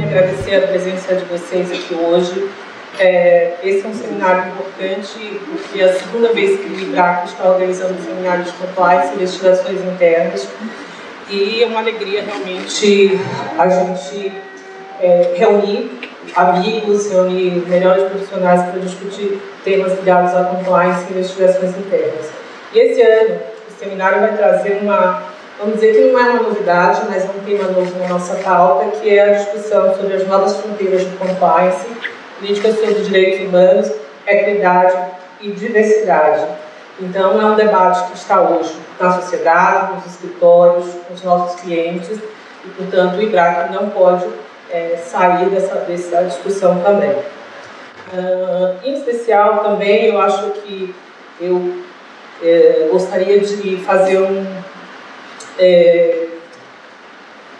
agradecer a presença de vocês aqui hoje. Esse é um seminário importante, porque é a segunda vez que o IBRAC está organizando seminários pontuais e investigações internas. E é uma alegria realmente a gente reunir amigos, reunir melhores profissionais para discutir temas ligados à compliance e investigações internas. E esse ano, o seminário vai trazer vamos dizer que não é uma novidade, mas é um tema novo na nossa pauta, que é a discussão sobre as novas fronteiras de compliance, políticas sobre direitos humanos, equidade e diversidade. Então, é um debate que está hoje na sociedade, nos escritórios, com os nossos clientes, e, portanto, o IBRAC não pode sair dessa discussão também. Em especial, também, eu acho que eu gostaria de fazer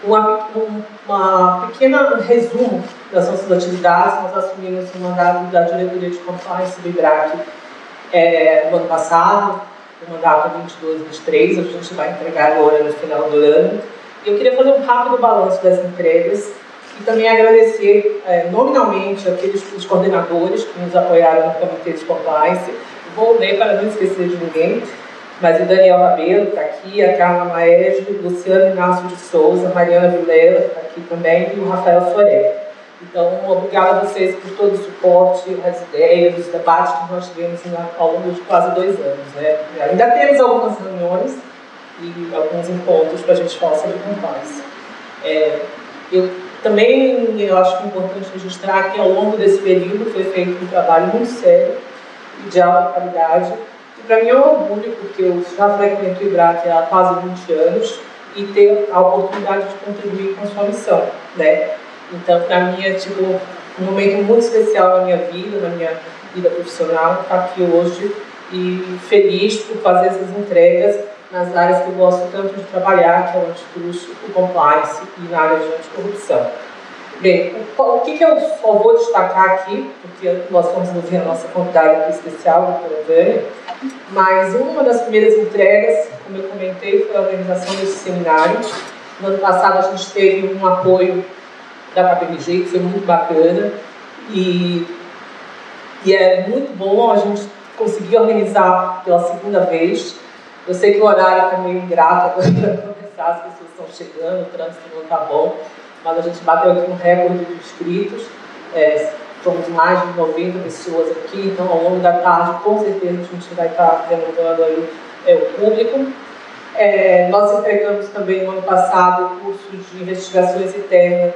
uma pequena resumo das nossas atividades. Nós assumimos o mandato da diretoria de compliance do IBRAC no ano passado, o mandato 22-23, a gente vai entregar agora no final do ano. Eu queria fazer um rápido balanço das entregas e também agradecer nominalmente os coordenadores que nos apoiaram no Comitê de Compliance. Vou ler para não esquecer de ninguém, mas o Daniel Rabelo está aqui, a Carla Maege, o Luciano Inácio de Souza, a Mariana Vilela está aqui também, e o Rafael Soré. Então, obrigada a vocês por todo o suporte, as ideias, os debates que nós tivemos ao longo de quase 2 anos. Né? Ainda temos algumas reuniões e alguns encontros para a gente falar sobre compliance. Eu acho que é importante registrar que ao longo desse período foi feito um trabalho muito sério e de alta qualidade. E para mim é um orgulho, porque eu já frequento o IBRAC há quase 20 anos e ter a oportunidade de contribuir com a sua missão. Né? Então, para mim é um momento muito especial na minha vida profissional, estar aqui hoje e feliz por fazer essas entregas nas áreas que eu gosto tanto de trabalhar, que é o antitruste, o compliance e na área de anticorrupção. Bem, o que eu só vou destacar aqui, porque nós vamos ouvir a nossa convidada aqui especial, a doutora Vânia, mas uma das primeiras entregas, como eu comentei, foi a organização desse seminário. No ano passado a gente teve um apoio da KPMG, que foi muito bacana, e é muito bom a gente conseguir organizar pela segunda vez. Eu sei que o horário está meio ingrato agora para começar, as pessoas estão chegando, o trânsito não está bom, mas a gente bateu aqui um recorde de inscritos, somos mais de 90 pessoas aqui, então ao longo da tarde, com certeza, a gente vai estar renovando aí o público. Nós entregamos também no ano passado cursos de investigações internas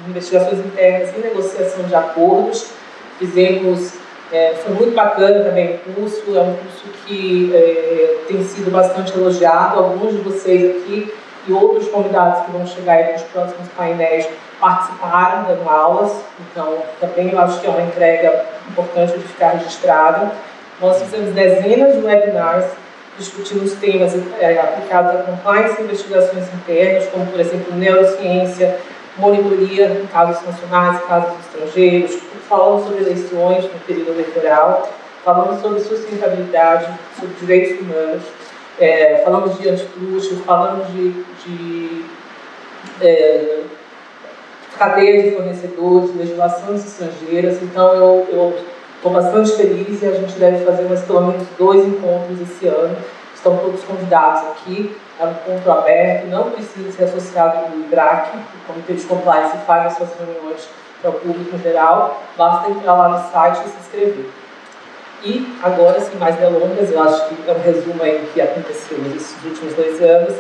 e negociação de acordos. Fizemos, foi muito bacana também o curso, é um curso que tem sido bastante elogiado. Alguns de vocês aqui e outros convidados que vão chegar aí para os próximos painéis participaram, dando aulas, então também eu acho que é uma entrega importante de ficar registrada. Nós fizemos dezenas de webinars discutindo os temas aplicados a compliance e investigações internas, como, por exemplo, neurociência, monitoria em casos nacionais, casos estrangeiros, falamos sobre eleições no período eleitoral, falamos sobre sustentabilidade, sobre direitos humanos, falamos de antitruste, falamos de cadeia de fornecedores, legislações estrangeiras. Então eu estou bastante feliz e a gente deve fazer pelo menos 2 encontros esse ano. Estão todos convidados aqui, é um encontro aberto, não precisa ser associado ao IBRAC, o Comitê de Compliance faz as suas reuniões para o público em geral, basta entrar lá no site e se inscrever. E agora, sem mais delongas, eu acho que é um resumo aí do que aconteceu nesses últimos 2 anos.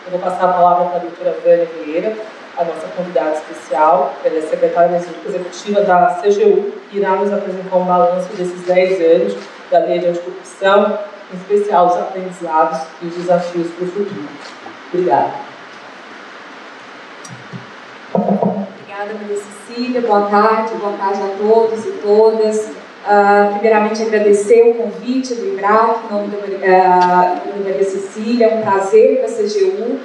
Eu vou passar a palavra para a doutora Vânia Vieira, a nossa convidada especial. Ela é secretária executiva da CGU e irá nos apresentar um balanço desses 10 anos da Lei de Anticorrupção, em especial os aprendizados e os desafios para o futuro. Obrigada. Obrigada, Maria Cecília. Boa tarde a todos e todas. Primeiramente, agradecer o convite do IBRAC, em nome da Maria Cecília. É um prazer para a CGU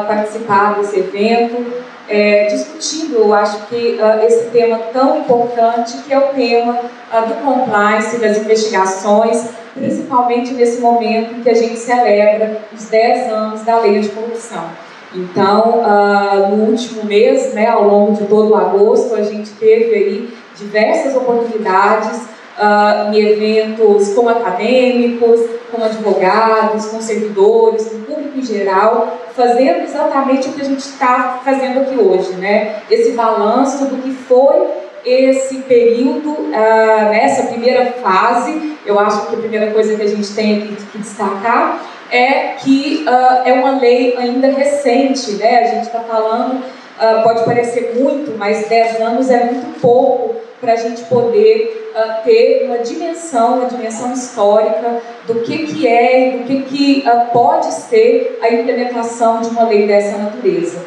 participar desse evento, discutindo, eu acho que esse tema tão importante, que é o tema do compliance, das investigações, principalmente nesse momento em que a gente celebra os 10 anos da Lei Anticorrupção. Então, no último mês, né, ao longo de todo o agosto, a gente teve aí diversas oportunidades em eventos com acadêmicos, com advogados, com servidores, com o público em geral, fazendo exatamente o que a gente está fazendo aqui hoje, né? Esse balanço do que foi esse período, nessa primeira fase. Eu acho que a primeira coisa que a gente tem aqui que destacar é que é uma lei ainda recente, né? A gente está falando, pode parecer muito, mas 10 anos é muito pouco para a gente poder ter uma dimensão histórica do que é e do que pode ser a implementação de uma lei dessa natureza.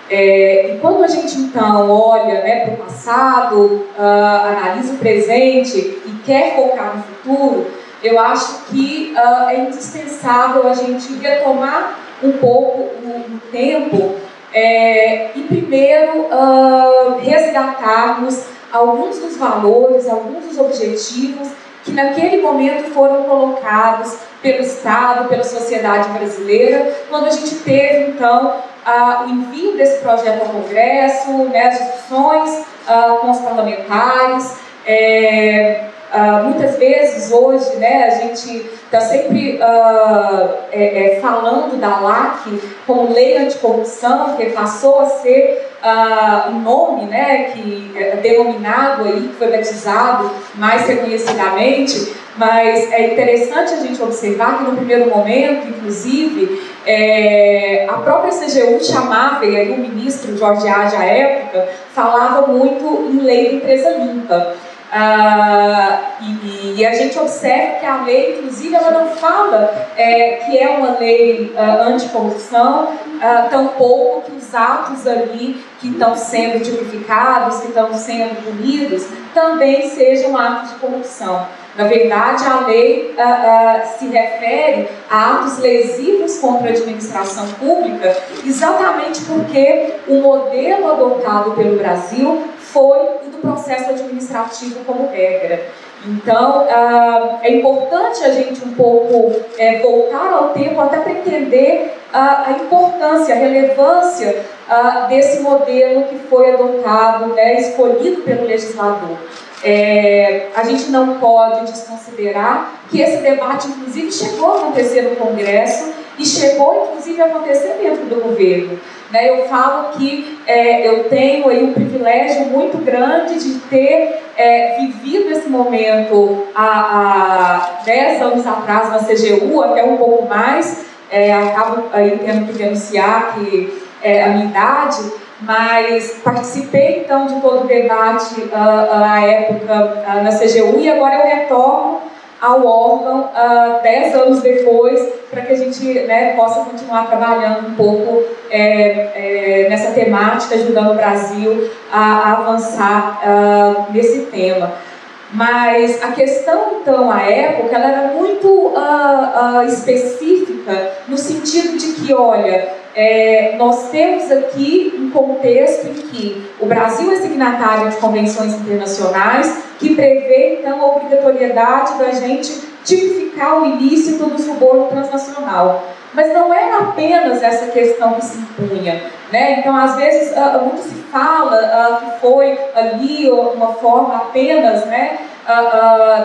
E quando a gente então olha, né, para o passado, analisa o presente e quer focar no futuro, eu acho que é indispensável a gente retomar um pouco o tempo e primeiro resgatarmos alguns dos valores, alguns dos objetivos que naquele momento foram colocados pelo Estado, pela sociedade brasileira, quando a gente teve então o envio desse projeto ao Congresso, né, as discussões com os parlamentares. Muitas vezes hoje, né, a gente está sempre falando da LAC como Lei Anticorrupção, que passou a ser um nome, né, que é denominado aí, que foi batizado mais reconhecidamente, mas é interessante a gente observar que no primeiro momento, inclusive, a própria CGU chamava, e aí o ministro Jorge Hage, à época, falava muito em lei da empresa limpa. E a gente observa que a lei, inclusive, ela não fala que é uma lei anticorrupção, tampouco que os atos ali que estão sendo tipificados, que estão sendo punidos, também sejam atos de corrupção. Na verdade, a lei se refere a atos lesivos contra a administração pública, exatamente porque o modelo adotado pelo Brasil foi o do processo administrativo como regra. Então, é importante a gente um pouco voltar ao tempo até para entender a importância, a relevância desse modelo que foi adotado, né, escolhido pelo legislador. A gente não pode desconsiderar que esse debate, inclusive, chegou a acontecer no Congresso e chegou, inclusive, a acontecer dentro do governo. Eu falo que eu tenho aí um privilégio muito grande de ter vivido esse momento há 10 anos atrás na CGU, até um pouco mais, acabo aí tendo que denunciar que a minha idade, mas participei então de todo o debate à época na CGU e agora eu retorno ao órgão 10 anos depois, para que a gente, né, possa continuar trabalhando um pouco nessa temática, ajudando o Brasil a avançar nesse tema. Mas a questão, então, à época, ela era muito específica, no sentido de que, olha, nós temos aqui um contexto em que o Brasil é signatário de convenções internacionais que prevê, então, a obrigatoriedade da gente tipificar o ilícito do suborno transnacional. Mas não era apenas essa questão que se impunha, né? Então, às vezes, muito se fala que foi ali uma forma apenas, né,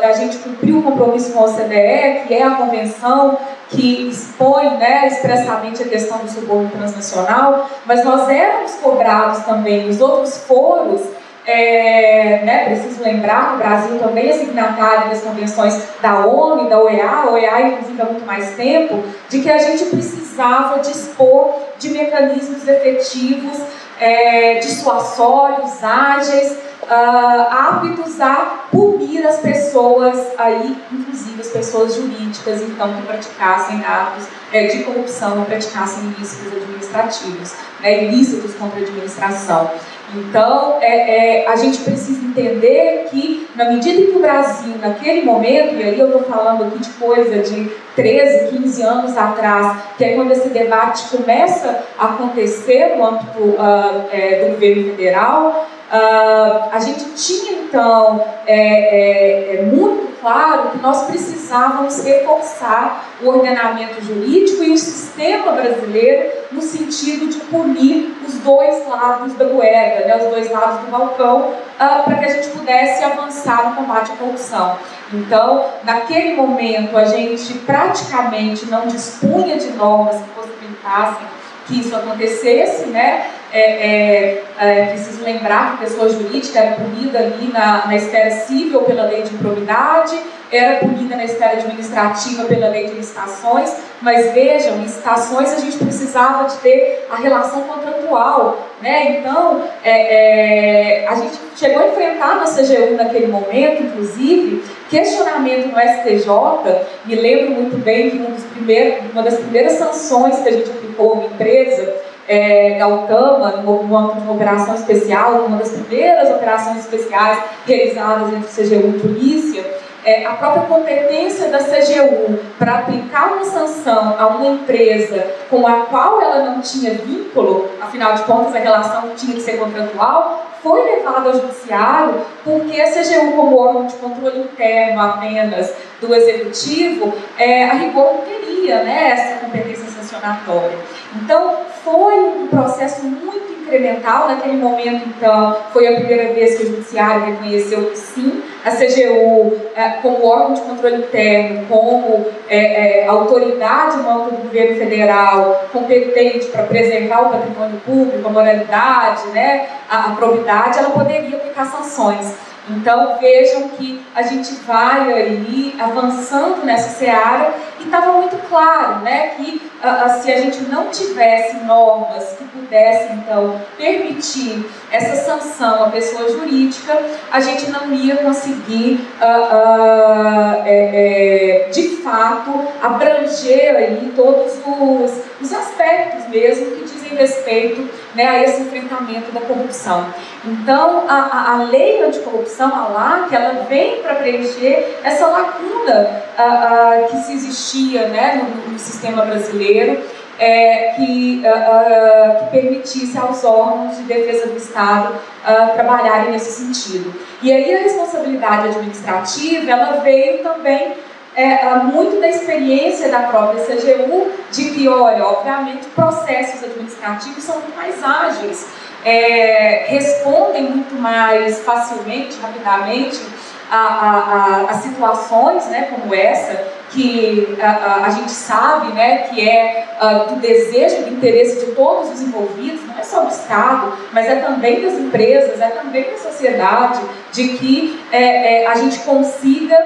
da gente cumprir o compromisso com a OCDE, que é a convenção que expõe, né, expressamente a questão do suborno transnacional, mas nós éramos cobrados também nos outros foros. Né, preciso lembrar que o Brasil também é signatário das convenções da ONU e da OEA, a OEA inclusive há muito mais tempo, de que a gente precisava dispor de mecanismos efetivos, dissuasórios, ágeis, aptos a punir as pessoas, aí, inclusive as pessoas jurídicas, então, que praticassem atos de corrupção, que praticassem ilícitos administrativos, né, ilícitos contra a administração. Então, a gente precisa entender que, na medida em que o Brasil, naquele momento, e aí eu estou falando aqui de coisa de 13, 15 anos atrás, que é quando esse debate começa a acontecer no âmbito do governo federal, a gente tinha, então, muito claro que nós precisávamos reforçar o ordenamento jurídico e o sistema brasileiro no sentido de punir os dois lados da moeda, né, os dois lados do balcão, para que a gente pudesse avançar no combate à corrupção. Então, naquele momento, a gente praticamente não dispunha de normas que possibilitassem que isso acontecesse, né? Preciso lembrar que a pessoa jurídica era punida ali na esfera civil pela lei de improbidade, era punida na esfera administrativa pela lei de licitações, mas vejam, em licitações a gente precisava de ter a relação contratual, né? Então, a gente chegou a enfrentar na CGU naquele momento, inclusive, questionamento no STJ. Me lembro muito bem que uma das primeiras sanções que a gente aplicou a uma empresa, da UTAMA, no âmbito de uma operação especial, uma das primeiras operações especiais realizadas entre CGU e polícia, a própria competência da CGU para aplicar uma sanção a uma empresa com a qual ela não tinha vínculo, afinal de contas a relação tinha que ser contratual, foi levada ao judiciário porque a CGU, como órgão de controle interno apenas do executivo, a rigor não teria, né, essa competência sancionatória. Então, foi um processo muito incremental. Naquele momento, então, foi a primeira vez que o judiciário reconheceu que sim, a CGU, como órgão de controle interno, como autoridade no âmbito do governo federal, competente para preservar o patrimônio público, a moralidade, né, a probidade, ela poderia aplicar sanções. Então, vejam que a gente vai aí avançando nessa seara e estava muito claro, né, que se a gente não tivesse normas que pudessem, então, permitir essa sanção à pessoa jurídica, a gente não ia conseguir, de fato, abranger aí todos os aspectos mesmo que dizem respeito, né, a esse enfrentamento da corrupção. Então, a lei anticorrupção, a LAC, ela vem para preencher essa lacuna que se existia, né, no sistema brasileiro, que permitisse aos órgãos de defesa do Estado trabalharem nesse sentido. E aí a responsabilidade administrativa, ela veio também muito da experiência da própria CGU, de que, olha, obviamente, processos administrativos são muito mais ágeis, respondem muito mais facilmente, rapidamente, a situações, né, como essa, que a gente sabe, né, que do desejo, do interesse de todos os envolvidos, não é só do Estado, mas é também das empresas, é também da sociedade, de que a gente consiga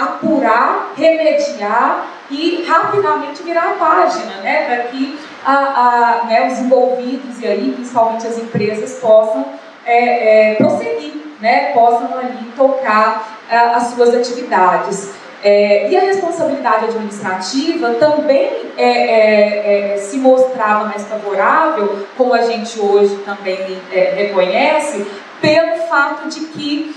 apurar, remediar e rapidamente virar a página, né, para que os envolvidos, e aí principalmente as empresas, possam prosseguir, né, possam ali tocar as suas atividades. E a responsabilidade administrativa também se mostrava mais favorável, como a gente hoje também reconhece, pelo fato de que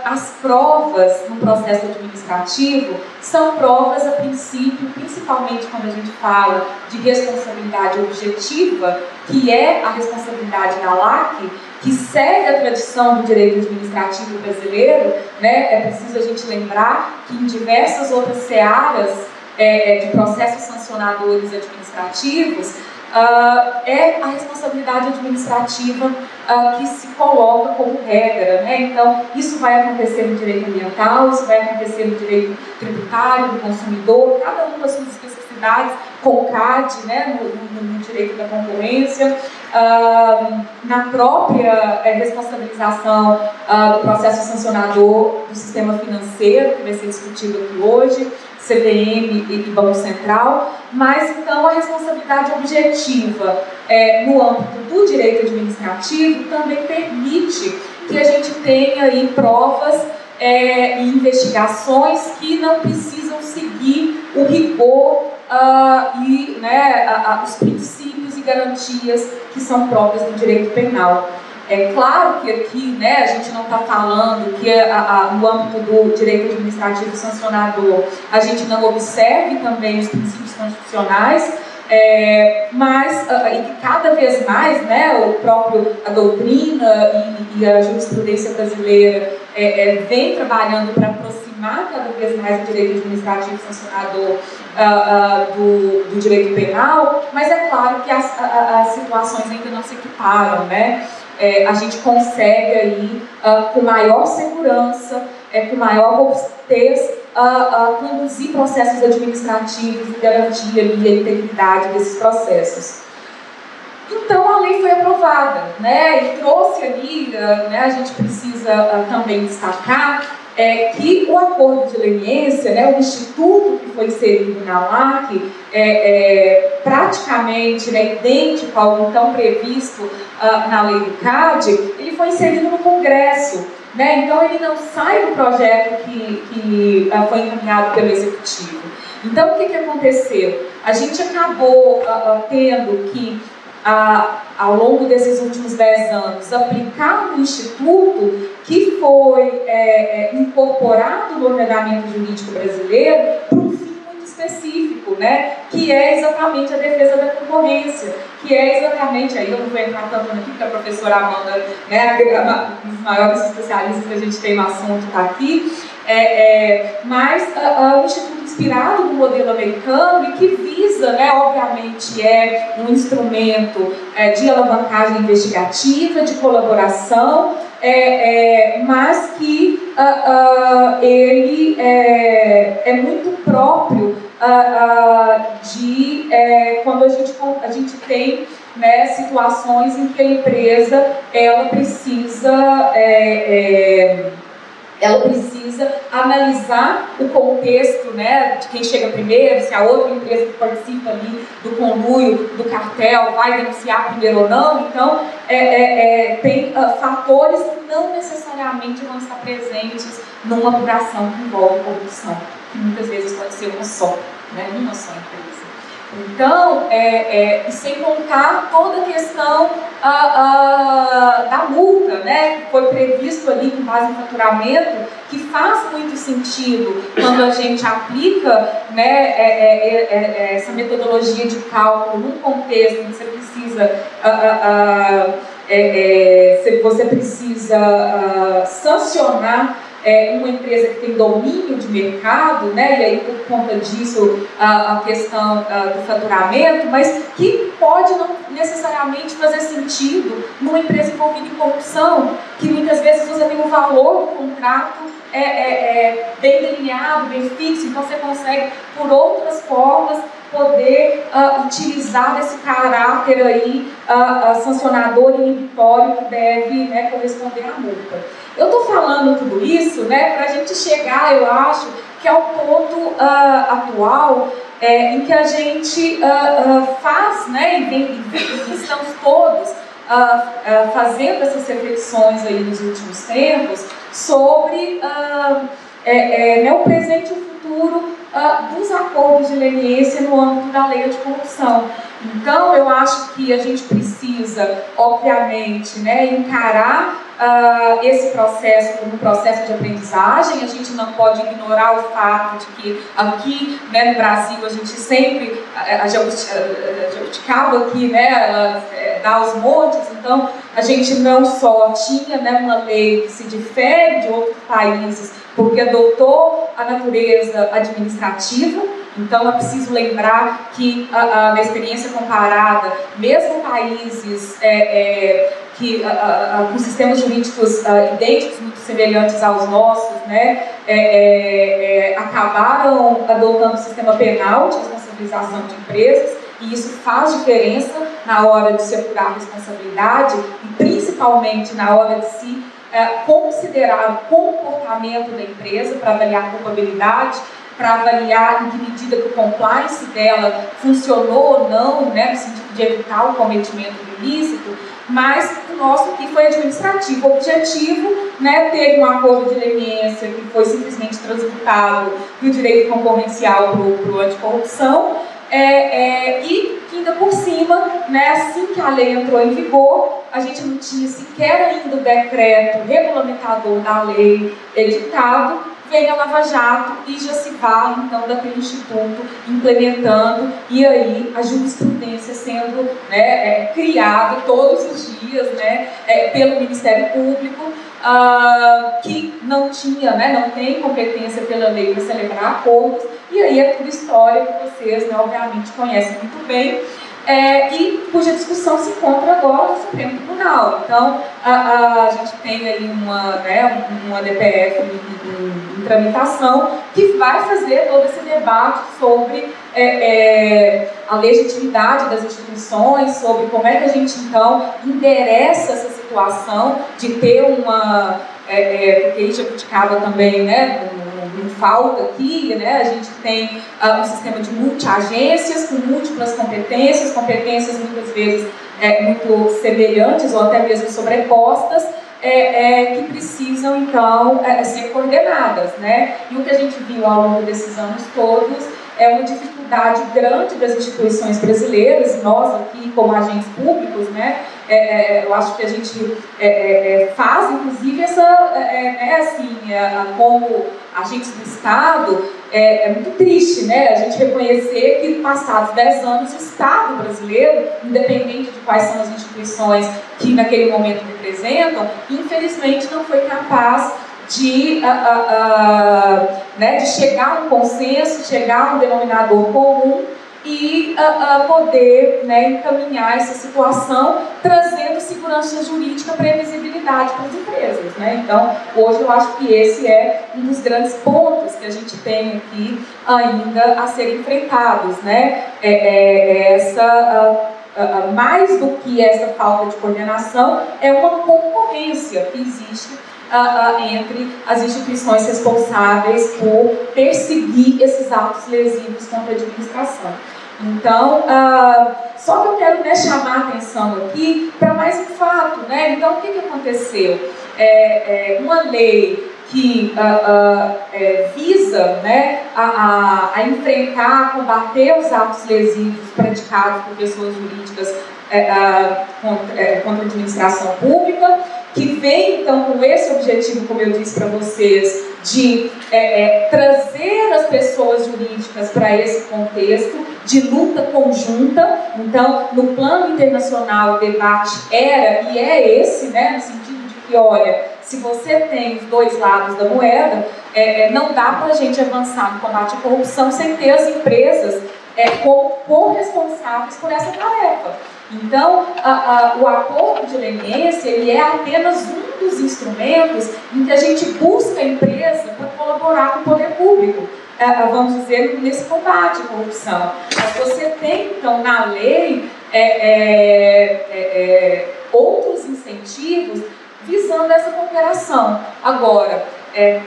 as provas no processo administrativo são provas, a princípio, principalmente quando a gente fala de responsabilidade objetiva, que é a responsabilidade da LAC, que segue a tradição do direito administrativo brasileiro, né? É preciso a gente lembrar que em diversas outras searas de processos sancionadores administrativos, é a responsabilidade administrativa que se coloca como regra, né? Então, isso vai acontecer no direito ambiental, isso vai acontecer no direito tributário, do consumidor, cada uma das suas especificidades, CONCAD, né? no direito da concorrência, na própria responsabilização do processo sancionador do sistema financeiro, que vai ser discutido aqui hoje, CVM e Banco Central, mas então a responsabilidade objetiva no âmbito do direito administrativo também permite que a gente tenha aí provas e investigações que não precisam seguir o rigor e os princípios e garantias que são próprias do direito penal. É claro que aqui, né, a gente não está falando que no âmbito do direito administrativo sancionador a gente não observe também os princípios constitucionais, Mas e cada vez mais, né, a doutrina e a jurisprudência brasileira vem trabalhando para aproximar cada vez mais o direito administrativo sancionador do direito penal, mas é claro que as situações ainda não se equiparam, né? A gente consegue aí, com maior segurança, com maior robustez, conduzir processos administrativos e garantir ali a integridade desses processos. Então a lei foi aprovada, né, e trouxe ali, né, a gente precisa também destacar que o acordo de leniência, né, o instituto que foi inserido na LAC, praticamente, né, idêntico ao então previsto na lei do CAD, ele foi inserido no Congresso, né, então ele não sai do projeto que foi encaminhado pelo Executivo. Então o que aconteceu? A gente acabou tendo que, ao longo desses últimos 10 anos, aplicar um instituto que foi incorporado no ordenamento jurídico brasileiro para um fim muito específico, né? Que é exatamente a defesa da concorrência, que é exatamente, aí eu não vou entrar tanto aqui, porque a professora Amanda, né, um dos maiores especialistas que a gente tem no assunto, está aqui, mas um instituto inspirado no modelo americano e que visa, né, obviamente, um instrumento de alavancagem investigativa, de colaboração, mas que ele é muito próprio de quando a gente tem, né, situações em que a empresa ela precisa analisar o contexto, né, de quem chega primeiro, se a outra empresa que participa ali do conluio, do cartel, vai denunciar primeiro ou não. Então, tem fatores que não necessariamente vão estar presentes numa apuração que envolve corrupção, que muitas vezes pode ser uma só, né, uma só empresa. Então, e sem contar toda a questão da multa, né, que foi previsto ali com base em faturamento, que faz muito sentido quando a gente aplica, né, essa metodologia de cálculo num contexto em que você precisa sancionar uma empresa que tem domínio de mercado, né, e aí por conta disso a questão do faturamento, mas que pode não necessariamente fazer sentido numa empresa envolvida em corrupção, que muitas vezes você tem um valor do contrato bem delineado, bem fixo, então você consegue, por outras formas, poder utilizar esse caráter aí sancionador e inibitório que deve, né, corresponder à multa. Eu estou falando tudo isso, né, para a gente chegar, eu acho, que ao ponto atual em que a gente faz, né, e estamos todos fazendo essas reflexões aí nos últimos tempos sobre o presente e o futuro dos acordos de leniência no âmbito da lei anticorrupção. Então, eu acho que a gente precisa, obviamente, né, encarar esse processo como um processo de aprendizagem. A gente não pode ignorar o fato de que aqui, né, no Brasil, a gente sempre, a jabuticaba aqui, né, ela dá os montes, então a gente não só tinha, né, uma lei que se difere de outros países porque adotou a natureza administrativa. Então é preciso lembrar que na experiência comparada, mesmo países com sistemas jurídicos idênticos, muito semelhantes aos nossos, né, acabaram adotando o sistema penal de responsabilização de empresas, e isso faz diferença na hora de se apurar a responsabilidade e principalmente na hora de se considerar o comportamento da empresa para avaliar a culpabilidade, para avaliar em que medida que o compliance dela funcionou ou não, né, no sentido de evitar o cometimento do ilícito. Mas o nosso aqui foi administrativo. O objetivo, né, teve um acordo de leniência que foi simplesmente transmutado do direito concorrencial para o anticorrupção, e que ainda por cima, né, assim que a lei entrou em vigor, a gente não tinha sequer ainda o decreto regulamentador da lei editado, vem a Lava Jato e já se fala, então, daquele instituto implementando, e aí a jurisprudência sendo, né, criada todos os dias, né, pelo Ministério Público, que não tinha, né, não tem competência pela lei para celebrar acordos, e aí é tudo história que vocês, né, obviamente conhecem muito bem, e cuja discussão se encontra agora no Supremo Tribunal. Então, a gente tem aí uma DPF em tramitação que vai fazer todo esse debate sobre a legitimidade das instituições, sobre como é que a gente, então, endereça essa situação de ter uma... porque aí Jabuticaba também, né, não falta aqui, né, a gente tem um sistema de multi-agências com múltiplas competências muitas vezes muito semelhantes ou até mesmo sobrepostas, que precisam, então, ser coordenadas, né? E o que a gente viu ao longo desses anos todos é uma dificuldade grande das instituições brasileiras, nós aqui como agentes públicos, né? Eu acho que a gente faz, inclusive, como agentes do Estado, é muito triste, né? A gente reconhecer que, passados 10 anos, o Estado brasileiro, independente de quais são as instituições que naquele momento representam, infelizmente não foi capaz de chegar a um consenso, chegar a um denominador comum e poder, né, encaminhar essa situação, trazendo segurança jurídica, previsibilidade para as empresas, né? Então, hoje eu acho que esse é um dos grandes pontos que a gente tem aqui ainda a ser enfrentados, né? Mais do que essa falta de coordenação, é uma concorrência que existe entre as instituições responsáveis por perseguir esses atos lesivos contra a administração. Então, só que eu quero, né, chamar a atenção aqui para mais um fato, né? Então, o que aconteceu? Uma lei que visa, né, a enfrentar, a combater os atos lesivos praticados por pessoas jurídicas contra a administração pública, que vem, então, com esse objetivo, como eu disse para vocês, de trazer as pessoas jurídicas para esse contexto de luta conjunta. Então, no plano internacional, o debate era e é esse, né, no sentido de que, olha, se você tem os dois lados da moeda, não dá para a gente avançar no combate à corrupção sem ter as empresas como corresponsáveis por essa tarefa. Então, o acordo de leniência, ele é apenas um dos instrumentos em que a gente busca a empresa para colaborar com o poder público, vamos dizer, nesse combate à corrupção. Mas você tem, então, na lei, outros incentivos visando essa cooperação. Agora,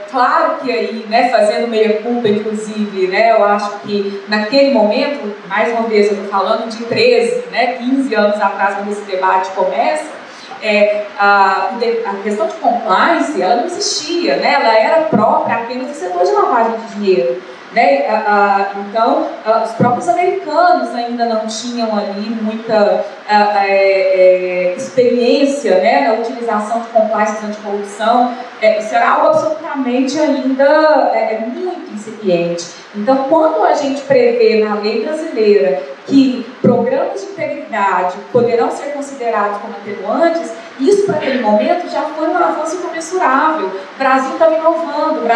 claro que aí, né, fazendo meia-culpa, inclusive, né, eu acho que naquele momento, mais uma vez eu estou falando de 13, né, 15 anos atrás, quando esse debate começa, a questão de compliance, ela não existia, né, ela era própria apenas do setor de lavagem de dinheiro. Né? Então, os próprios americanos ainda não tinham ali muita experiência, né, na utilização de compliance anticorrupção. Isso era algo absolutamente ainda muito incipiente. Então, quando a gente prevê na lei brasileira que programas de integridade poderão ser considerados como atenuantes, isso para aquele momento já foi um avanço incomensurável. O Brasil estava inovando,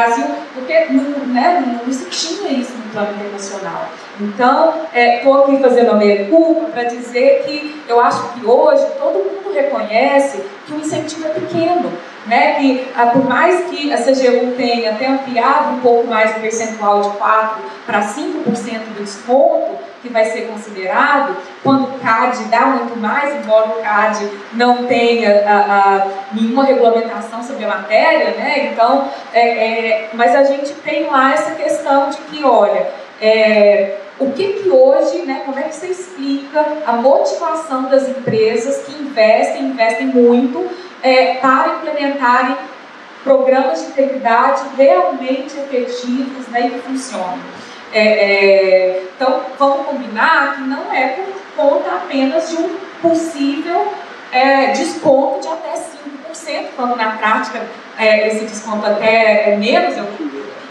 porque não se tinha isso no plano internacional. Então, estou aqui fazendo a meia-culpa para dizer que eu acho que hoje todo mundo reconhece que o incentivo é pequeno. Né, que por mais que a CGU tenha até ampliado um pouco mais o percentual de 4% para 5% do desconto que vai ser considerado, quando o CAD dá muito mais, embora o CAD não tenha nenhuma regulamentação sobre a matéria, né, então, mas a gente tem lá essa questão de que, olha, o que hoje, né, como é que você explica a motivação das empresas que investem muito para implementarem programas de integridade realmente efetivos, né, e que funcionem. Então, vamos combinar que não é por conta apenas de um possível desconto de até 5%, quando na prática esse desconto até é menos,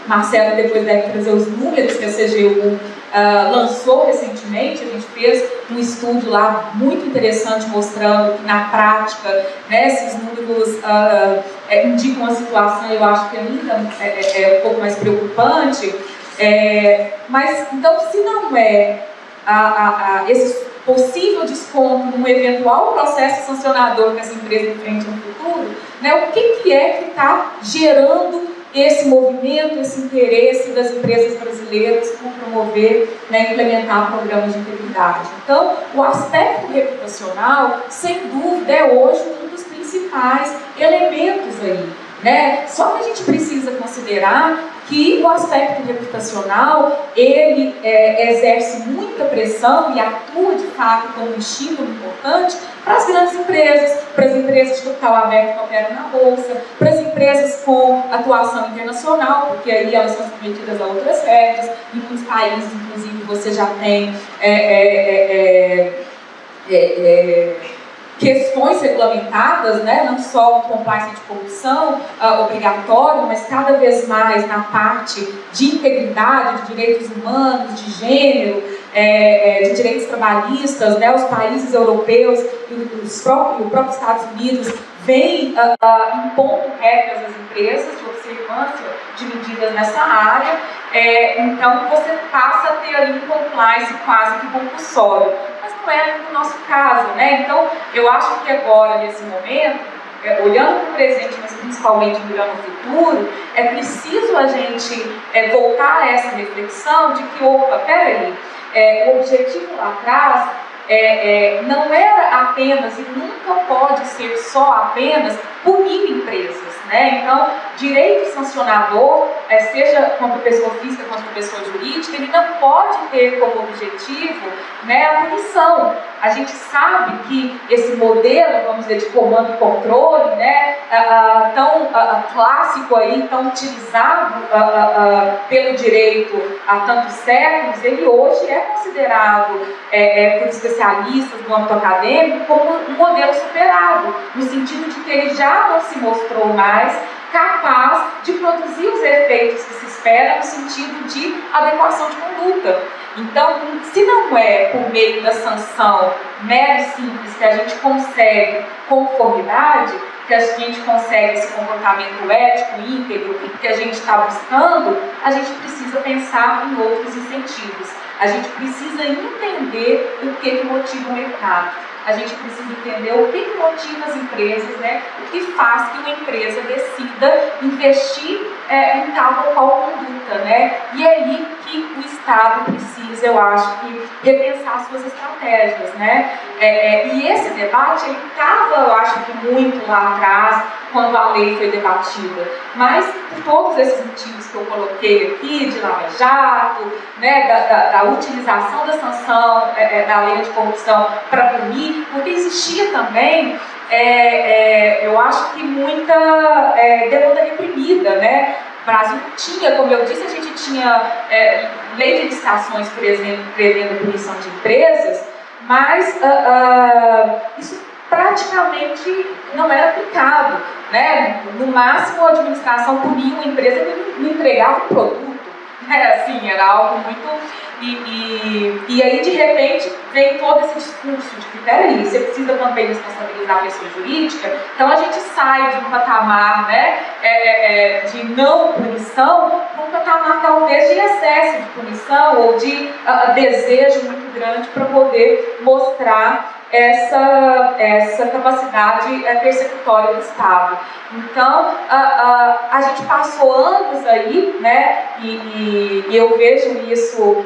Marcelo depois deve trazer os números que a CGU lançou recentemente. A gente fez um estudo lá muito interessante mostrando que na prática, né, esses números indicam uma situação, eu acho que ainda é um pouco mais preocupante. Mas então, se não é esse possível desconto num eventual processo sancionador que essa empresa enfrente no futuro, né, o que é que está gerando esse movimento, esse interesse das empresas brasileiras por promover, né, implementar programas de integridade? Então, o aspecto reputacional, sem dúvida, é hoje um dos principais elementos aí, né? Só que a gente precisa considerar que o aspecto reputacional, ele exerce muita pressão e atua, de fato, como um estímulo importante para as grandes empresas, para as empresas de capital aberto que operam na Bolsa, para as empresas com atuação internacional, porque aí elas são submetidas a outras regras. Em muitos países, inclusive, você já tem questões regulamentadas, né? Não só o compliance de corrupção obrigatório, mas cada vez mais na parte de integridade, de direitos humanos, de gênero, de direitos trabalhistas, né? Os países europeus e o próprio Estados Unidos vêm impondo regras às empresas de observância de medidas nessa área. Então você passa a ter ali um compliance quase que compulsório, mas não é no nosso caso, né? Então eu acho que agora, nesse momento, olhando para o presente, mas principalmente olhando o futuro, é preciso a gente voltar a essa reflexão de que, opa, peraí, o objetivo lá atrás não era apenas e nunca pode ser só apenas punir empresas, né? Então, direito sancionador, seja contra pessoa física, contra pessoa jurídica, ele não pode ter como objetivo, né, a punição. A gente sabe que esse modelo, vamos dizer, de comando e controle, né, tão clássico aí, tão utilizado pelo direito há tantos séculos, ele hoje é considerado por especialistas do âmbito acadêmico como um modelo superado, no sentido de que ele já não se mostrou mais capaz de produzir os efeitos que se espera no sentido de adequação de conduta. Então, se não é por meio da sanção mera e simples que a gente consegue conformidade, que a gente consegue esse comportamento ético, íntegro, que a gente está buscando, a gente precisa pensar em outros incentivos. A gente precisa entender o que motiva o mercado. A gente precisa entender o que motiva as empresas, né? O que faz que uma empresa decida investir em tal ou qual conduta, né? E é aí que o Estado precisa, eu acho, que repensar suas estratégias, né? E esse debate, ele estava, eu acho que muito lá atrás, quando a lei foi debatida, mas por todos esses motivos que eu coloquei aqui, de Lava Jato, né, da utilização da sanção da lei de corrupção para punir, porque existia também, eu acho que muita demanda reprimida, né? O Brasil tinha, como eu disse, a gente tinha lei de licitações, por exemplo, prevendo punição de empresas, mas isso praticamente não era aplicado, né? No máximo, a administração punia uma empresa que não entregava o produto, né? Assim, era algo muito... E aí, de repente, vem todo esse discurso de que, peraí, você precisa também responsabilizar a pessoa jurídica. Então, a gente sai de um patamar, né, de não punição para um patamar, talvez, de excesso de punição ou de desejo muito grande para poder mostrar essa capacidade persecutória do Estado. Então, a gente passou anos aí, né, e eu vejo isso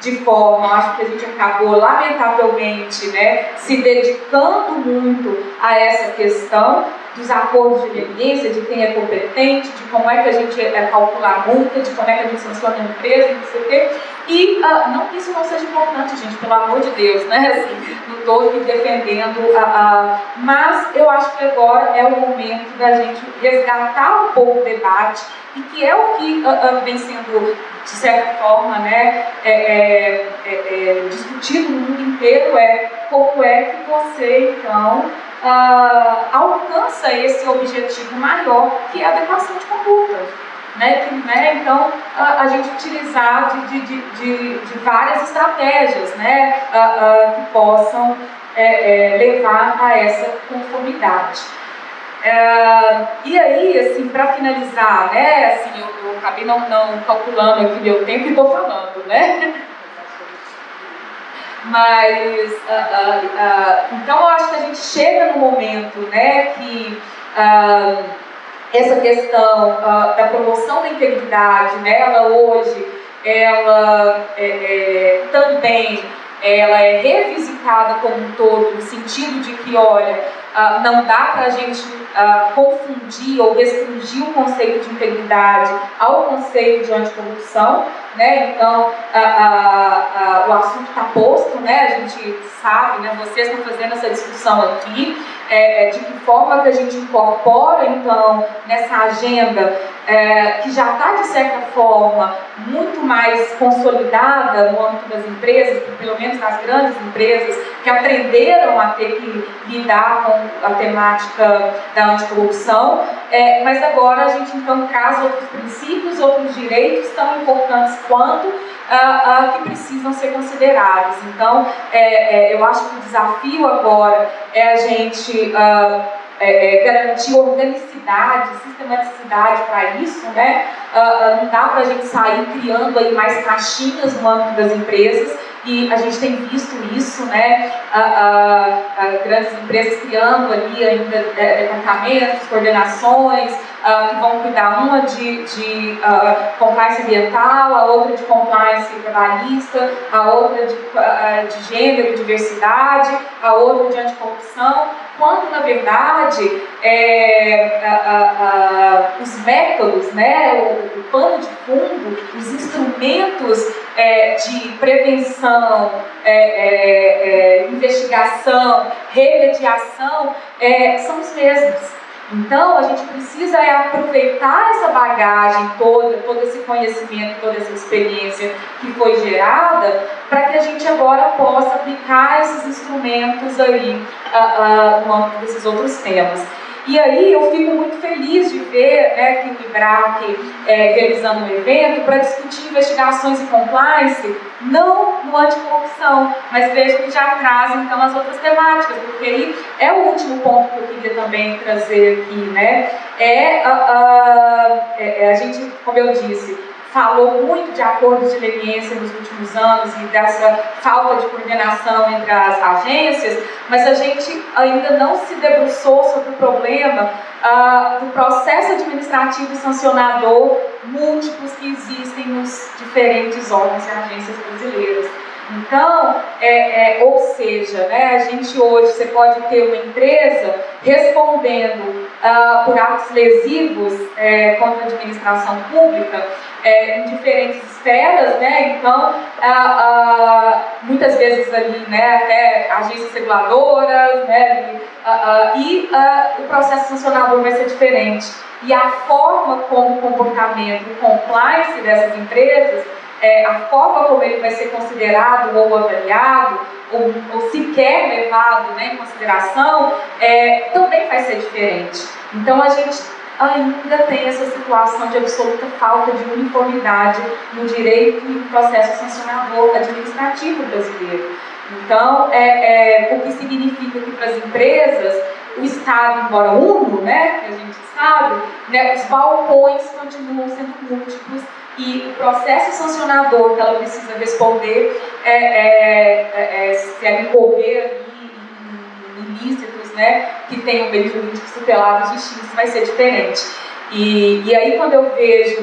de forma, acho que a gente acabou, lamentavelmente, né, se dedicando muito a essa questão dos acordos de leniência, de quem é competente, de como é que a gente calcula a multa, de como é que a gente sanciona a empresa, não sei o quê. E não que isso não seja importante, gente, pelo amor de Deus, né? Assim, não estou me defendendo, mas eu acho que agora é o momento da gente resgatar um pouco o debate, e que é o que vem sendo, de certa forma, né, discutido no mundo inteiro, como é que você, então, alcança esse objetivo maior, que é a adequação de conduta. Então, a gente utilizar de várias estratégias, que possam levar a essa conformidade. E aí, assim, para finalizar, eu acabei não calculando aqui meu tempo e estou falando, Mas, então eu acho que a gente chega no momento, que essa questão da promoção da integridade, ela hoje, ela também ela é revisitada como um todo, no sentido de que, olha, não dá para a gente confundir ou restringir o conceito de integridade ao conceito de anticorrupção, Então, o assunto está posto, a gente sabe, vocês estão fazendo essa discussão aqui, de que forma que a gente incorpora, então, nessa agenda, que já está, de certa forma, muito mais consolidada no âmbito das empresas, pelo menos nas grandes empresas, que aprenderam a ter que lidar com a temática da anticorrupção, mas agora a gente, então, traz outros princípios, outros direitos tão importantes quanto que precisam ser considerados. Então, eu acho que o desafio agora é a gente garantir organicidade, sistematicidade para isso, não dá para a gente sair criando aí mais caixinhas no âmbito das empresas, e a gente tem visto isso, grandes empresas criando ali ainda departamentos, coordenações, que vão cuidar uma de compliance ambiental, a outra de compliance trabalhista, a outra de gênero e diversidade, a outra de anticorrupção, quando, na verdade, os métodos, o pano de fundo, os instrumentos de prevenção, investigação, remediação, são os mesmos. Então, a gente precisa aproveitar essa bagagem toda, todo esse conhecimento, toda essa experiência que foi gerada, para que a gente agora possa aplicar esses instrumentos aí no âmbito desses outros temas. E aí eu fico muito feliz de ver que o IBRAC realizando um evento para discutir investigações e compliance, não no anticorrupção, mas vejo que já traz então as outras temáticas, porque aí é o último ponto que eu queria também trazer aqui, a gente, como eu disse, falou muito de acordos de leniência nos últimos anos e dessa falta de coordenação entre as agências, mas a gente ainda não se debruçou sobre o problema do processo administrativo e sancionador múltiplos que existem nos diferentes órgãos e agências brasileiras. Então, ou seja, a gente hoje, você pode ter uma empresa respondendo por atos lesivos contra a administração pública em diferentes esferas, então, muitas vezes ali, até agências reguladoras, e o processo sancionador vai ser diferente. E a forma como o comportamento, o compliance dessas empresas, a forma como ele vai ser considerado ou avaliado, ou sequer levado em consideração, também vai ser diferente. Então, a gente ainda tem essa situação de absoluta falta de uniformidade no direito e no processo sancionador administrativo brasileiro. Então, o que significa que para as empresas, o Estado, embora uno, que a gente sabe, os balcões continuam sendo múltiplos, e o processo sancionador que ela precisa responder se ela incorrer em ilícitos, que tenham bens jurídicos tutelados distintos, vai ser diferente. E aí, quando eu vejo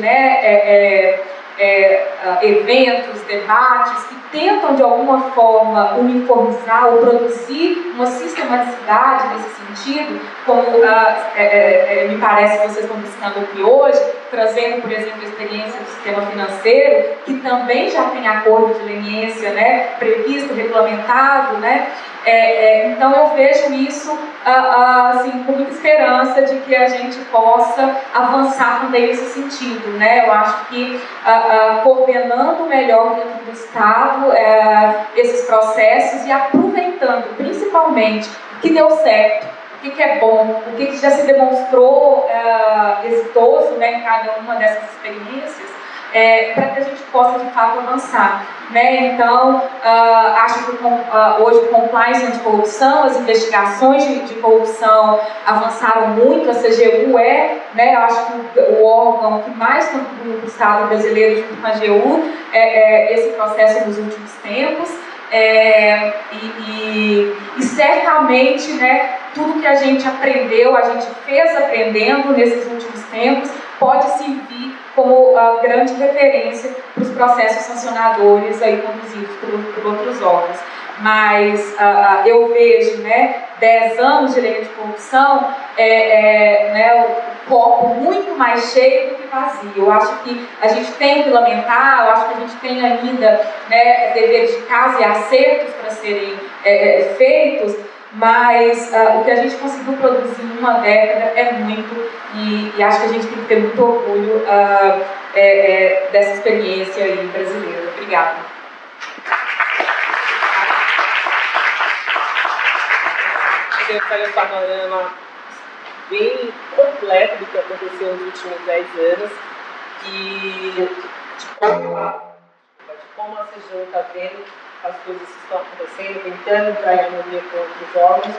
eventos, debates que tentam de alguma forma uniformizar ou produzir uma sistematicidade nesse sentido, como me parece que vocês estão buscando aqui hoje, trazendo, por exemplo, a experiência do sistema financeiro, que também já tem acordo de leniência previsto, regulamentado, então eu vejo isso assim, com muita esperança de que a gente possa avançar também nesse sentido, Eu acho que coordenando melhor dentro do Estado esses processos e aproveitando principalmente o que deu certo, que é bom, o que já se demonstrou exitoso, né, em cada uma dessas experiências, para que a gente possa, de fato, avançar. Né? Então, acho que hoje o compliance anticorrupção, as investigações de corrupção avançaram muito, a CGU né, acho que o órgão que mais contribuiu para o Estado brasileiro junto com a AGU esse processo nos últimos tempos. E certamente, né, tudo que a gente aprendeu, a gente fez aprendendo nesses últimos tempos, pode servir como grande referência para os processos sancionadores aí conduzidos por outros órgãos. Mas eu vejo, né, 10 anos de lei de corrupção, né, o copo muito mais cheio do que vazio. Eu acho que a gente tem que lamentar, eu acho que a gente tem ainda, né, deveres de casa e acertos para serem feitos, mas o que a gente conseguiu produzir em uma década é muito, e acho que a gente tem que ter muito orgulho dessa experiência aí brasileira. Obrigada. Você faz um panorama bem completo do que aconteceu nos últimos 10 anos de como a CGU está vendo as coisas que estão acontecendo, tentando entrar em harmonia com outros órgãos.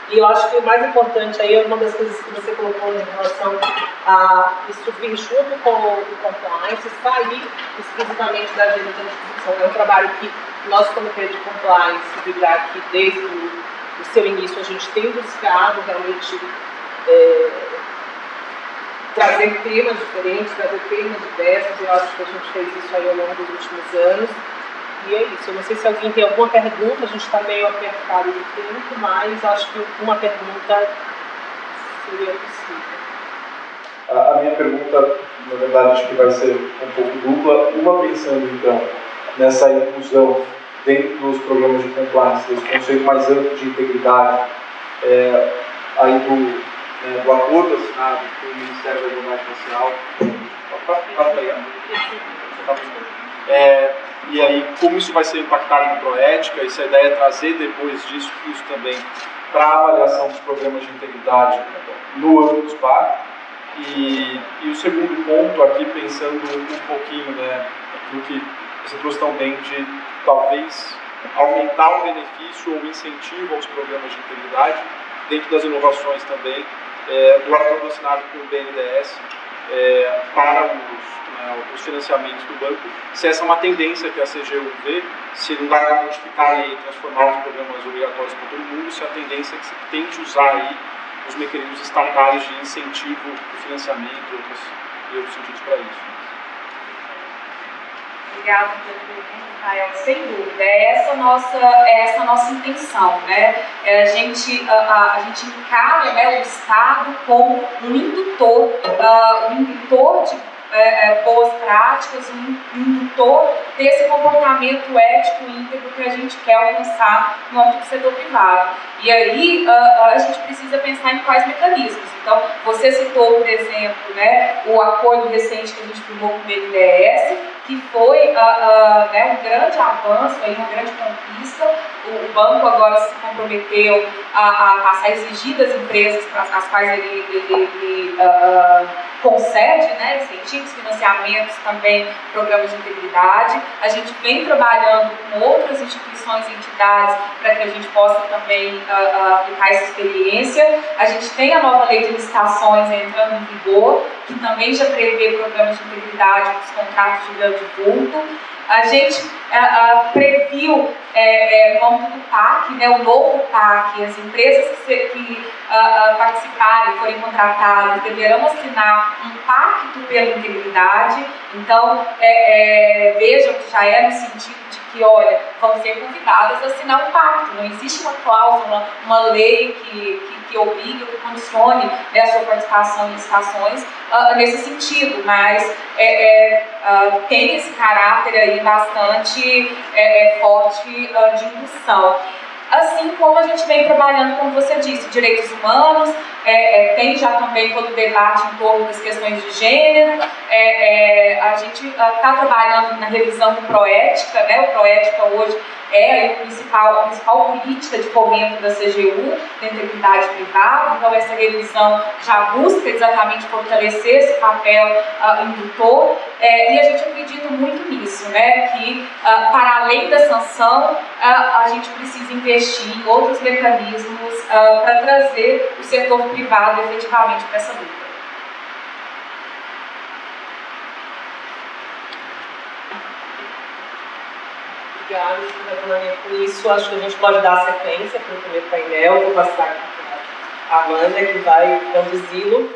E eu acho que o mais importante aí é uma das coisas que você colocou em relação a isso vir junto com o compliance, sair exclusivamente da agenda de anticorrupção. É um trabalho que nosso comitê de compliance do IBRAC, desde o seu início, a gente tem buscado realmente trazer temas diferentes, trazer temas diversos. Eu acho que a gente fez isso aí ao longo dos últimos anos. E é isso. Eu não sei se alguém tem alguma pergunta, a gente está meio apertado de tempo, mas acho que uma pergunta seria possível. A minha pergunta, na verdade, acho que vai ser um pouco dupla. Uma pensando, então, nessa inclusão dentro dos programas de compliance, esse conceito mais amplo de integridade, aí do acordo assinado com o Ministério da Igualdade Racial. E aí, como isso vai ser impactado na Proética, e se a ideia é trazer depois disso, isso também para a avaliação dos programas de integridade no âmbito dos PAC. E o segundo ponto aqui, pensando um pouquinho, né, no que você trouxe tão bem, de talvez aumentar o benefício ou o incentivo aos programas de integridade, dentro das inovações também, do acordo assinado com o BNDES para os financiamentos do banco, se essa é uma tendência que a CGU vê, se não dá para modificar a lei e transformar os programas obrigatórios para todo mundo, se a tendência é que se tente usar aí os mecanismos estatais de incentivo do financiamento e outros sentidos para isso. Obrigada pelo pergunta, Rafael. Sem dúvida, essa a nossa intenção, né? A gente encara, né, o Estado como um indutor de boas práticas, um indutor desse comportamento ético íntegro que a gente quer alcançar no âmbito do setor privado. E aí a gente precisa pensar em quais mecanismos. Então, você citou, por exemplo, né, o acordo recente que a gente firmou com o BNDES, que foi né, um grande avanço, uma grande conquista. O banco agora se comprometeu a passar a exigir das empresas para as quais ele concede, né, incentivos, financiamentos, também programas de integridade. A gente vem trabalhando com outras instituições e entidades para que a gente possa também aplicar essa experiência. A gente tem a nova lei de licitações entrando em vigor, que também já prevê programas de integridade para os contratos de grande vulto. A gente previu no âmbito do PAC, né, o novo PAC, as empresas que participarem, forem contratadas, deverão assinar um pacto pela integridade. Então, vejam que já é no sentido de que, olha, vão ser convidadas a assinar um pacto. Não existe uma cláusula, uma lei que obrigue ou que condicione, né, a sua participação em licitações nesse sentido, mas tem esse caráter aí bastante forte de indução. Assim como a gente vem trabalhando, como você disse, direitos humanos, tem já já também todo o debate em torno das questões de gênero. A gente está trabalhando na revisão do Proética, né? O Proética hoje é a principal política de fomento da CGU, da integridade privada. Então, essa revisão já busca exatamente fortalecer esse papel indutor, e a gente acredita muito nisso, né? Que, para além da sanção, a gente precisa investir em outros mecanismos para trazer o setor privado efetivamente para essa luta. Obrigada, Fernanda. Com isso, acho que a gente pode dar sequência para o primeiro painel. Vou passar aqui para a Amanda, que vai conduzi-lo.